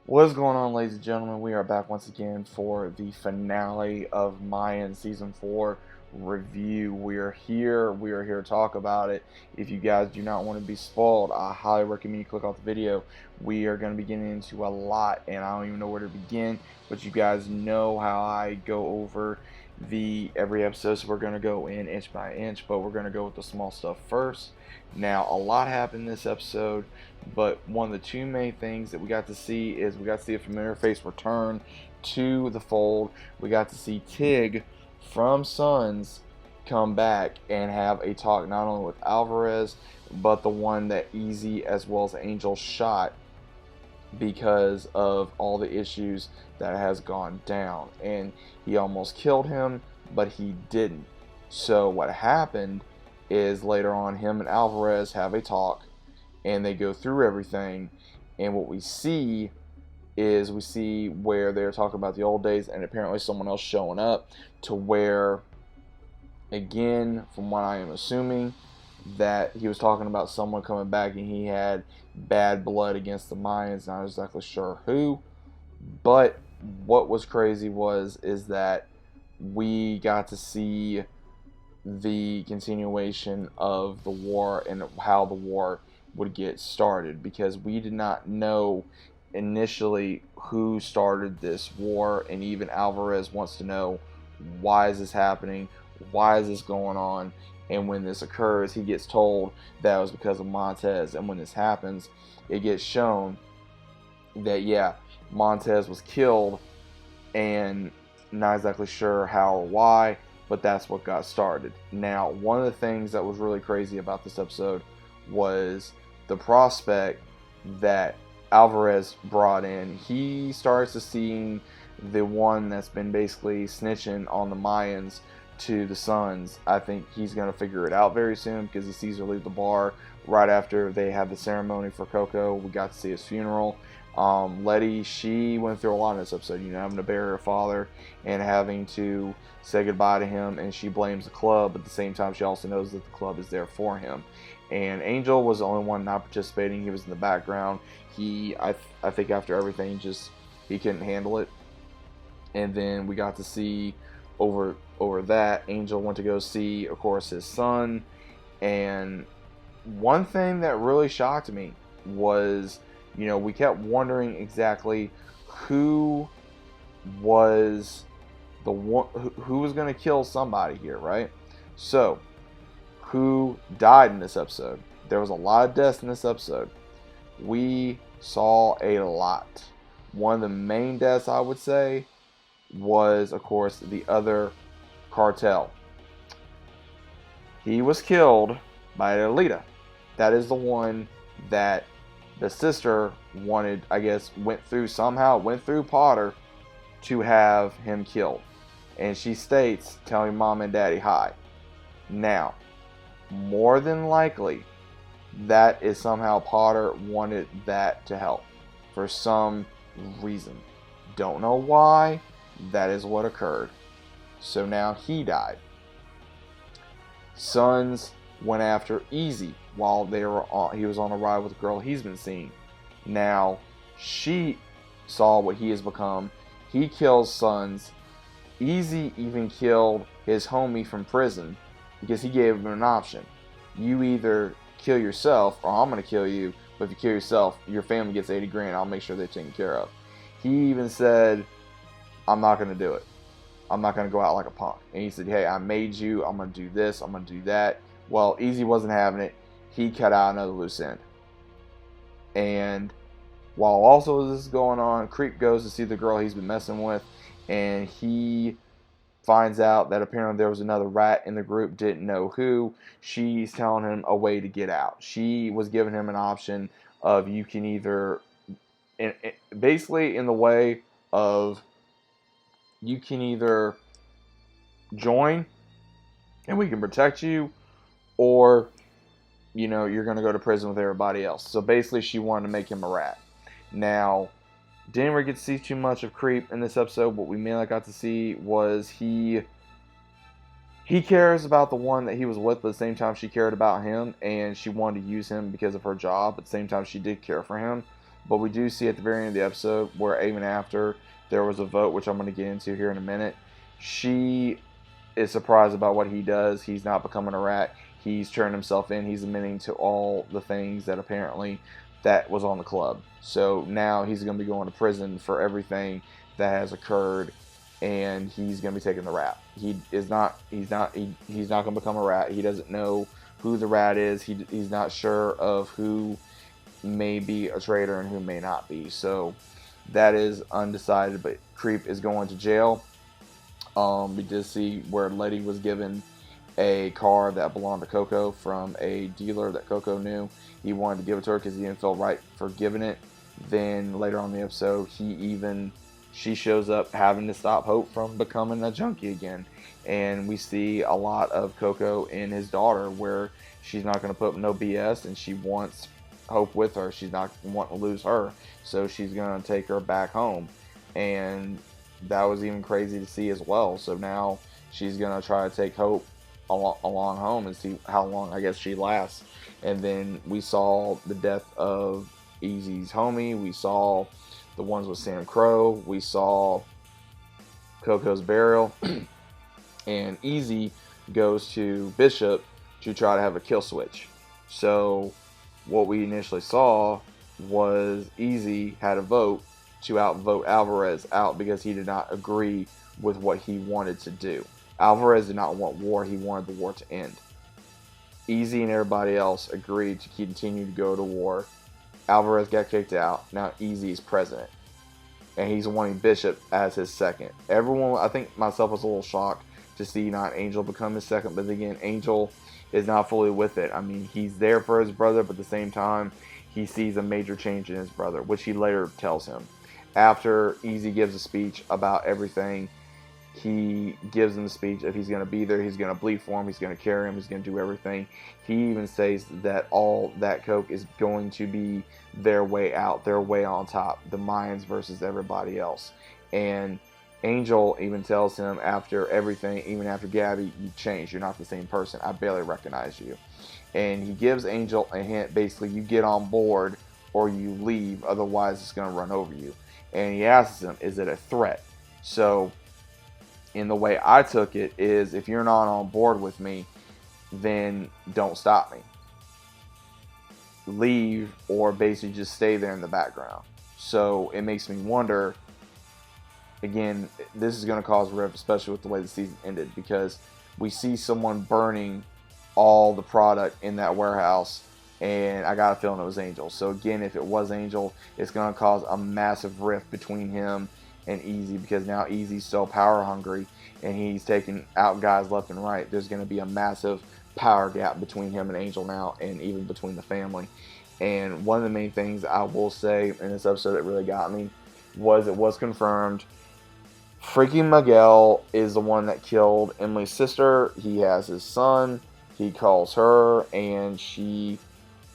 What is going on, ladies and gentlemen? We are back once again for the finale of Mayans Season 4 review. We are here. We are here to talk about it. If you guys do not want to be spoiled, I highly recommend you click off the video. We are going to be getting into a lot, and I don't even know where to begin, but you guys know how I go over the every episode, so we're going to go in inch by inch, but we're going to go with the small stuff first. Now, a lot happened this episode, but one of the two main things that we got to see is we got to see a familiar face return to the fold. We got to see Tig from Sons come back and have a talk not only with Alvarez, but the one that Easy as well as Angel shot because of all the issues that has gone down. And he almost killed him, but he didn't. So what happened is later on, him and Alvarez have a talk, and they go through everything. And what we see is we see where they're talking about the old days, and apparently someone else showing up to where, again, from what I am assuming, that he was talking about someone coming back and he had bad blood against the Mayans. Not exactly sure who, but what was crazy is that we got to see the continuation of the war and how the war would get started, because we did not know initially who started this war, and even Alvarez wants to know, why is this happening, why is this going on? And when this occurs, he gets told that it was because of Montez. And when this happens, it gets shown that, yeah, Montez was killed, and not exactly sure how or why, but that's what got started. Now, one of the things that was really crazy about this episode was the prospect that Alvarez brought in. He starts to see the one that's been basically snitching on the Mayans to the Sons. I think he's going to figure it out very soon, because he sees her leave the bar right after they had the ceremony for Coco. We got to see his funeral. Letty, she went through a lot in this episode, having to bury her father and having to say goodbye to him, and she blames the club, but at the same time she also knows that the club is there for him. And Angel was the only one not participating. He was in the background. I think after everything, he couldn't handle it. And then we got to see over that, Angel went to go see, of course, his son. And one thing that really shocked me was, we kept wondering exactly who was the one who was going to kill somebody here, right? So, who died in this episode? There was a lot of deaths in this episode. We saw a lot. One of the main deaths, I would say, was, of course, the other cartel. He was killed by Alita. That is the one that the sister wanted, I guess, went through Potter to have him killed. And she states, telling mom and daddy hi. Now, more than likely, that is somehow Potter wanted that to help for some reason. Don't know why. That is what occurred. So now he died. Sons went after Easy while he was on a ride with a girl he's been seeing. Now, she saw what he has become. He kills Sons. Easy even killed his homie from prison, because he gave him an option. You either kill yourself, or I'm going to kill you. But if you kill yourself, your family gets 80 grand. I'll make sure they're taken care of. He even said, I'm not going to do it. I'm not going to go out like a punk. And he said, hey, I made you. I'm going to do this. I'm going to do that. Well, Easy wasn't having it. He cut out another loose end. And while also this is going on, Creep goes to see the girl he's been messing with. And he finds out that apparently there was another rat in the group, didn't know who. She's telling him a way to get out. She was giving him an option of, you can either, basically in the way of, you can either join and we can protect you, or you're going to go to prison with everybody else. So basically she wanted to make him a rat. Now, didn't really get to see too much of Creep in this episode. What we mainly got to see was he cares about the one that he was with, but at the same time she cared about him, and she wanted to use him because of her job. At the same time, she did care for him. But we do see at the very end of the episode where even after there was a vote, which I'm going to get into here in a minute, she is surprised about what he does. He's not becoming a rat. He's turned himself in. He's admitting to all the things that apparently that was on the club. So now he's going to be going to prison for everything that has occurred, and he's going to be taking the rat. He's not going to become a rat. He doesn't know who the rat is. He's not sure of who may be a traitor and who may not be. So that is undecided, but Creep is going to jail. We did see where Letty was given a car that belonged to Coco from a dealer that Coco knew. He wanted to give it to her because he didn't feel right for giving it. Then later on in the episode, she shows up having to stop Hope from becoming a junkie again. And we see a lot of Coco in his daughter, where she's not going to put up no BS, and she wants Hope with her. She's not wanting to lose her, so she's going to take her back home. And that was even crazy to see as well. So now she's going to try to take Hope along home and see how long, I guess, she lasts. And then we saw the death of Easy's homie. We saw the ones with Sam Crow. We saw Coco's burial. And Easy goes to Bishop to try to have a kill switch. So what we initially saw was Easy had a vote to outvote Alvarez out because he did not agree with what he wanted to do. Alvarez did not want war. He wanted the war to end. Easy and everybody else agreed to continue to go to war. Alvarez got kicked out. Now Easy is president. And he's wanting Bishop as his second. Everyone, I think myself, was a little shocked to see not Angel become his second. But again, Angel is not fully with it. I mean, he's there for his brother, but at the same time, he sees a major change in his brother, which he later tells him. After Easy gives a speech about everything, he gives him the speech. If he's going to be there, he's going to bleed for him, he's going to carry him, he's going to do everything. He even says that all that coke is going to be their way out, their way on top, the Mayans versus everybody else. And Angel even tells him after everything, even after Gabby, you've changed, you're not the same person, I barely recognize you. And he gives Angel a hint, basically, you get on board or you leave, otherwise it's going to run over you. And he asks him, is it a threat? So in the way I took it is, if you're not on board with me, then don't stop me. Leave, or basically just stay there in the background. So it makes me wonder, again, this is going to cause rift, especially with the way the season ended, because we see someone burning all the product in that warehouse, and I got a feeling it was Angel. So again, if it was Angel, it's going to cause a massive rift between him and Easy, because now Easy's so power hungry and he's taking out guys left and right. There's going to be a massive power gap between him and Angel now, and even between the family. And one of the main things I will say in this episode that really got me was it was confirmed freaking Miguel is the one that killed Emily's sister. He has his son. He calls her, and she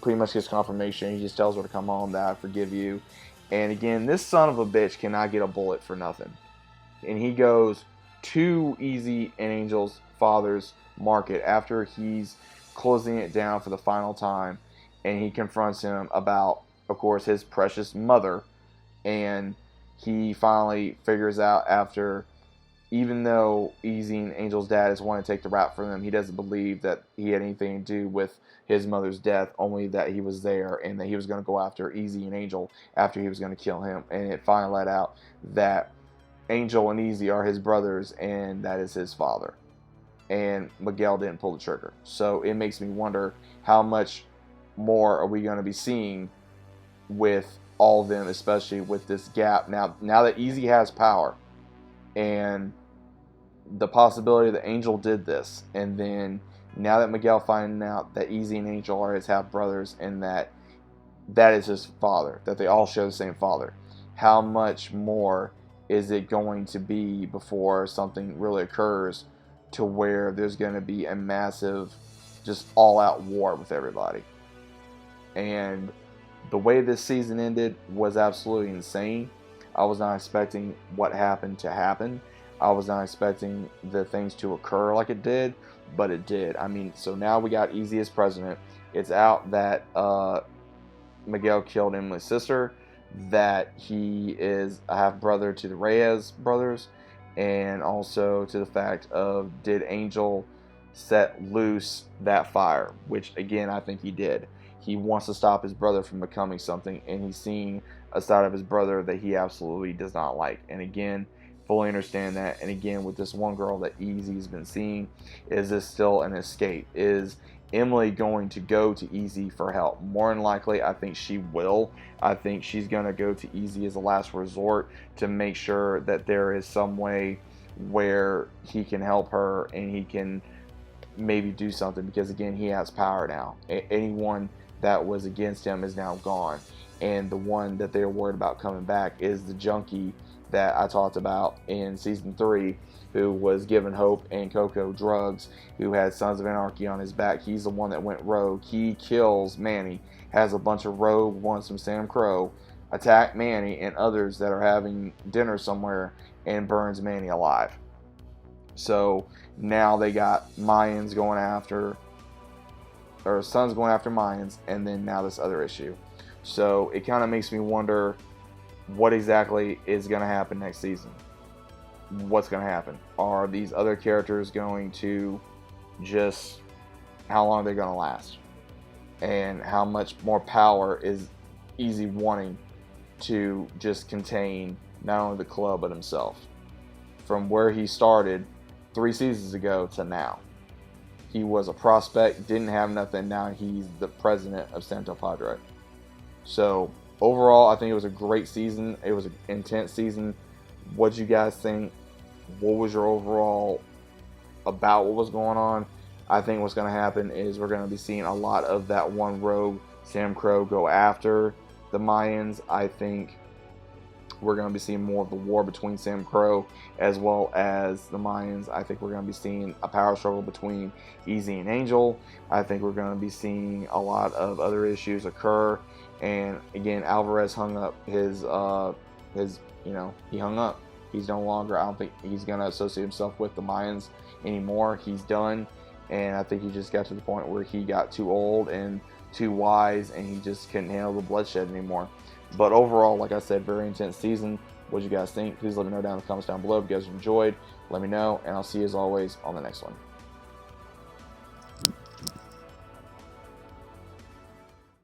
pretty much gets confirmation. He just tells her to come home, that I forgive you. And again, this son of a bitch cannot get a bullet for nothing. And he goes to Easy and Angel's father's market after he's closing it down for the final time. And he confronts him about, of course, his precious mother. And he finally figures out, after, even though Easy and Angel's dad is wanting to take the rap for them, he doesn't believe that he had anything to do with his mother's death, only that he was there and that he was going to go after Easy and Angel after he was going to kill him. And it finally let out that Angel and Easy are his brothers, and that is his father. And Miguel didn't pull the trigger. So it makes me wonder, how much more are we going to be seeing with all of them, especially with this gap now that Easy has power, and the possibility that Angel did this, and then now that Miguel finding out that Easy and Angel are his half brothers, and that is his father, that they all share the same father. How much more is it going to be before something really occurs to where there's going to be a massive, just all-out war with everybody? And the way this season ended was absolutely insane. I was not expecting what happened to happen. I was not expecting the things to occur like it did, but it did. I mean, so now we got Easy as president. It's out that Miguel killed Emily's sister. that he is a half brother to the Reyes brothers, and also to the fact of, did Angel set loose that fire, which again I think he did. He wants to stop his brother from becoming something, and he's seeing a side of his brother that he absolutely does not like. And again, fully understand that. And again, with this one girl that Easy's been seeing, is this still an escape? Is Emily going to go to Easy for help? More than likely, I think she will. I think she's going to go to Easy as a last resort to make sure that there is some way where he can help her and he can maybe do something, because again, he has power now. Anyone that was against him is now gone, and the one that they're worried about coming back is the junkie that I talked about in season 3, who was giving Hope and Coco drugs, who had Sons of Anarchy on his back. He's the one that went rogue. He kills Manny, has a bunch of rogue ones from Sam Crow attack Manny and others that are having dinner somewhere, and burns Manny alive. So now they got Mayans going after, or Sons going after Mayans, and then now this other issue. So it kind of makes me wonder what exactly is going to happen next season. What's going to happen? Are these other characters going to just, how long are they going to last? And how much more power is Easy wanting to just contain not only the club but himself? From where he started 3 seasons ago to now. He was a prospect, didn't have nothing. Now he's the president of Santo Padre. So overall, I think it was a great season. It was an intense season. What you guys think? What was your overall about what was going on? I think what's going to happen is we're going to be seeing a lot of that one rogue Sam Crow go after the Mayans. I think we're going to be seeing more of the war between Sam Crow as well as the Mayans. I think we're going to be seeing a power struggle between Easy and Angel. I think we're going to be seeing a lot of other issues occur. And again, Alvarez hung up his he hung up. He's no longer, I don't think he's going to associate himself with the Mayans anymore. He's done. And I think he just got to the point where he got too old and too wise, and he just couldn't handle the bloodshed anymore. But overall, like I said, very intense season. What do you guys think? Please let me know down in the comments down below if you guys enjoyed. Let me know, and I'll see you as always on the next one.